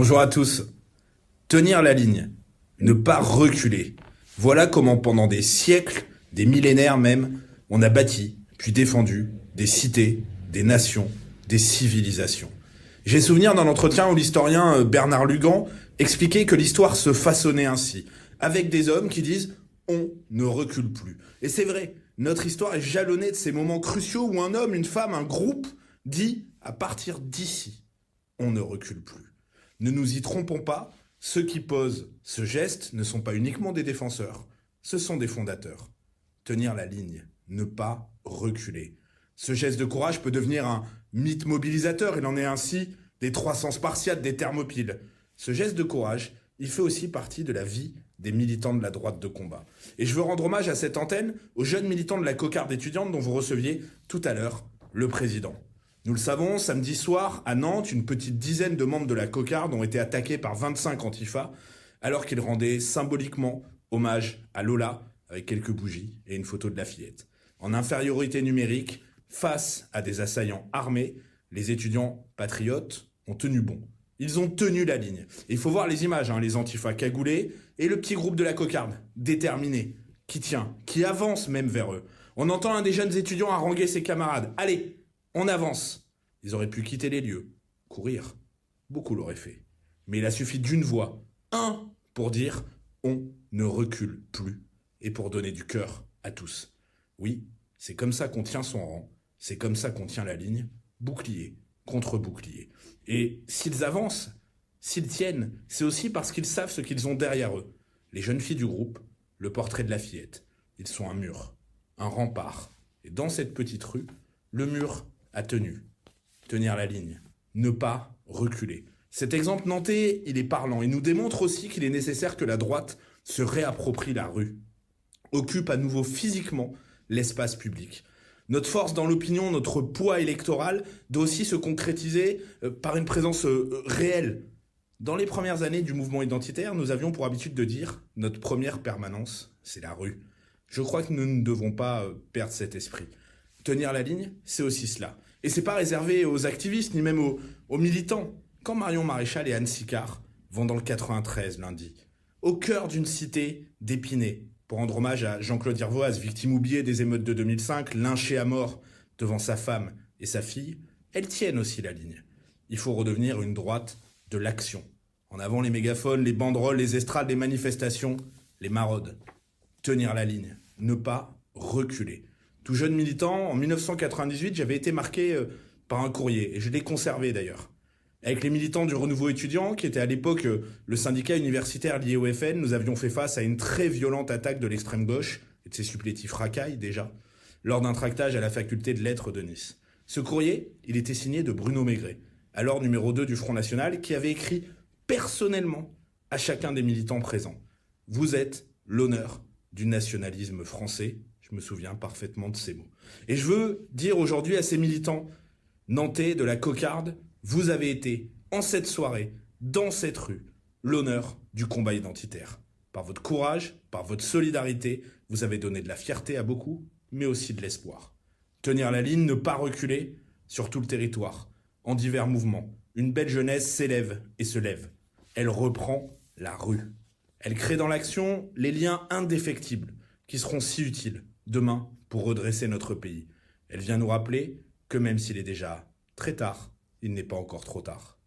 Bonjour à tous. Tenir la ligne, ne pas reculer. Voilà comment pendant des siècles, des millénaires même, on a bâti, puis défendu des cités, des nations, des civilisations. J'ai souvenir d'un entretien où l'historien Bernard Lugan expliquait que l'histoire se façonnait ainsi, avec des hommes qui disent on ne recule plus. Et c'est vrai, notre histoire est jalonnée de ces moments cruciaux où un homme, une femme, un groupe dit à partir d'ici, on ne recule plus. Ne nous y trompons pas, ceux qui posent ce geste ne sont pas uniquement des défenseurs, ce sont des fondateurs. Tenir la ligne, ne pas reculer. Ce geste de courage peut devenir un mythe mobilisateur, il en est ainsi des 300 Spartiates, des Thermopyles. Ce geste de courage, il fait aussi partie de la vie des militants de la droite de combat. Et je veux rendre hommage à cette antenne aux jeunes militants de la cocarde étudiante dont vous receviez tout à l'heure le président. Nous le savons, samedi soir, à Nantes, une petite dizaine de membres de la cocarde ont été attaqués par 25 antifas alors qu'ils rendaient symboliquement hommage à Lola avec quelques bougies et une photo de la fillette. En infériorité numérique, face à des assaillants armés, les étudiants patriotes ont tenu bon. Ils ont tenu la ligne. Et il faut voir les images, les antifas cagoulés et le petit groupe de la cocarde, déterminé, qui tient, qui avance même vers eux. On entend un des jeunes étudiants haranguer ses camarades. Allez, on avance. Ils auraient pu quitter les lieux, courir. Beaucoup l'auraient fait. Mais il a suffi d'une voix, un, pour dire on ne recule plus et pour donner du cœur à tous. Oui, c'est comme ça qu'on tient son rang, c'est comme ça qu'on tient la ligne, bouclier contre bouclier. Et s'ils avancent, s'ils tiennent, c'est aussi parce qu'ils savent ce qu'ils ont derrière eux. Les jeunes filles du groupe, le portrait de la fillette. Ils sont un mur, un rempart. Et dans cette petite rue, le mur a tenu. Tenir la ligne. Ne pas reculer. Cet exemple nantais, il est parlant. Il nous démontre aussi qu'il est nécessaire que la droite se réapproprie la rue, occupe à nouveau physiquement l'espace public. Notre force dans l'opinion, notre poids électoral doit aussi se concrétiser par une présence réelle. Dans les premières années du mouvement identitaire, nous avions pour habitude de dire notre première permanence, c'est la rue. Je crois que nous ne devons pas perdre cet esprit. Tenir la ligne, c'est aussi cela. Et c'est pas réservé aux activistes ni même aux militants. Quand Marion Maréchal et Anne Sicard vont dans le 93 lundi, au cœur d'une cité d'Épinay, pour rendre hommage à Jean-Claude Irvoas, victime oubliée des émeutes de 2005, lynché à mort devant sa femme et sa fille, elles tiennent aussi la ligne. Il faut redevenir une droite de l'action. En avant les mégaphones, les banderoles, les estrades, les manifestations, les maraudes. Tenir la ligne, ne pas reculer. Tout jeune militant, en 1998, j'avais été marqué par un courrier, et je l'ai conservé d'ailleurs. Avec les militants du Renouveau étudiant, qui était à l'époque le syndicat universitaire lié au FN, nous avions fait face à une très violente attaque de l'extrême gauche, et de ses supplétifs racailles déjà, lors d'un tractage à la faculté de lettres de Nice. Ce courrier, il était signé de Bruno Maigret, alors numéro 2 du Front National, qui avait écrit personnellement à chacun des militants présents. Vous êtes l'honneur du nationalisme français. Je me souviens parfaitement de ces mots. Et je veux dire aujourd'hui à ces militants nantais de la cocarde, vous avez été, en cette soirée, dans cette rue, l'honneur du combat identitaire. Par votre courage, par votre solidarité, vous avez donné de la fierté à beaucoup, mais aussi de l'espoir. Tenir la ligne, ne pas reculer sur tout le territoire, en divers mouvements. Une belle jeunesse s'élève et se lève. Elle reprend la rue. Elle crée dans l'action les liens indéfectibles qui seront si utiles demain pour redresser notre pays. Elle vient nous rappeler que même s'il est déjà très tard, il n'est pas encore trop tard.